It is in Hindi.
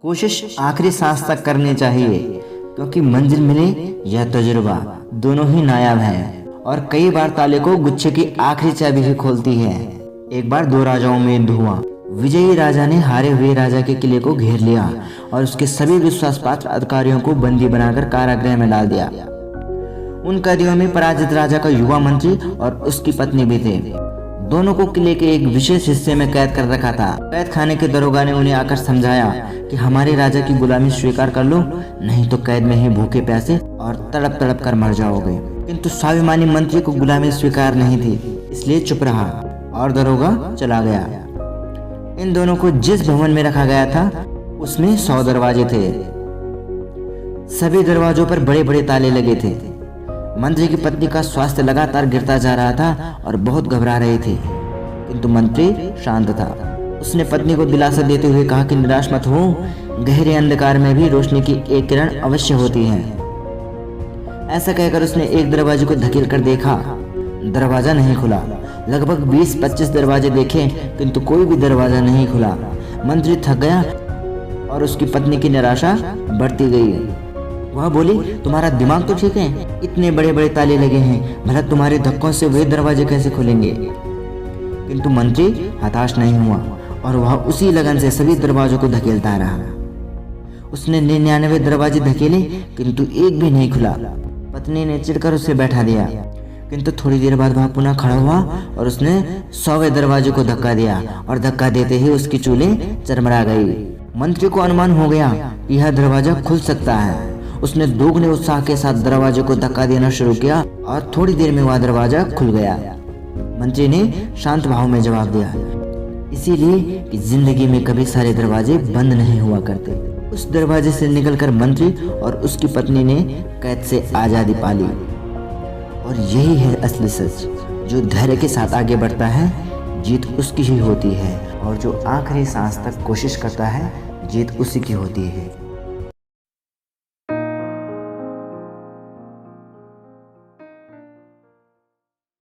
कोशिश आखिरी सांस तक करनी चाहिए, क्योंकि मंजिल मिले या तजुर्बा दोनों ही नायाब है और कई बार ताले को गुच्छे की आखिरी चाबी ही खोलती है। एक बार दो राजाओं में युद्ध हुआ। विजयी राजा ने हारे हुए राजा के किले को घेर लिया और उसके सभी विश्वासपात्र अधिकारियों को बंदी बनाकर कारागृह में डाल दिया। उन कैदियों में पराजित राजा का युवा मंत्री और उसकी पत्नी भी थे। दोनों को किले के एक विशेष हिस्से में कैद कर रखा था। कैद खाने के दरोगा ने उन्हें आकर समझाया कि हमारे राजा की गुलामी स्वीकार कर लो, नहीं तो कैद में ही भूखे प्यासे और तड़प तड़प कर मर जाओगे। किंतु स्वाभिमानी मंत्री को गुलामी स्वीकार नहीं थी, इसलिए चुप रहा और दरोगा चला गया। इन दोनों को जिस भवन में रखा गया था उसमें 100 दरवाजे थे। सभी दरवाजों पर बड़े बड़े ताले लगे थे। मंत्री की पत्नी का स्वास्थ्य लगातार गिरता जा रहा था और बहुत घबरा रही थी, किंतु मंत्री शांत था। उसने पत्नी को दिलासा देते हुए कहा कि निराश मत हो, गहरे अंधकार में भी रोशनी की एक किरण अवश्य होती है। ऐसा कहकर उसने एक दरवाजे को धकेल कर देखा। दरवाजा नहीं खुला। लगभग 20-25 दरवाजे देखे, किंतु कोई भी दरवाजा नहीं खुला। मंत्री थक गया और उसकी पत्नी की निराशा बढ़ती गई। वह बोली, तुम्हारा दिमाग तो ठीक है, इतने बड़े बड़े ताले लगे हैं, भला तुम्हारे धक्कों से वे दरवाजे कैसे खुलेंगे। किंतु मंत्री हताश नहीं हुआ और वह उसी लगन से सभी दरवाजों को धकेलता रहा। उसने 99 दरवाजे धकेले, किंतु एक भी नहीं खुला। पत्नी ने चिढ़कर उसे बैठा दिया, किंतु थोड़ी देर बाद वह पुनः खड़ा हुआ और उसने 100वें दरवाजे को धक्का दिया और धक्का देते ही उसकी चूल्हे चरमरा गई। मंत्री को अनुमान हो गया कि यह दरवाजा खुल सकता है। उसने दोगुने उत्साह के साथ दरवाजे को धक्का देना शुरू किया और थोड़ी देर में वह दरवाजा खुल गया। मंत्री ने शांत भाव में जवाब दिया, इसीलिए कि जिंदगी में कभी सारे दरवाजे बंद नहीं हुआ करते। उस दरवाजे से निकलकर मंत्री और उसकी पत्नी ने कैद से आजादी पाली। और यही है असली सच, जो धैर्य के साथ आगे बढ़ता है जीत उसकी ही होती है, और जो आखिरी सांस तक कोशिश करता है जीत उसी की होती है।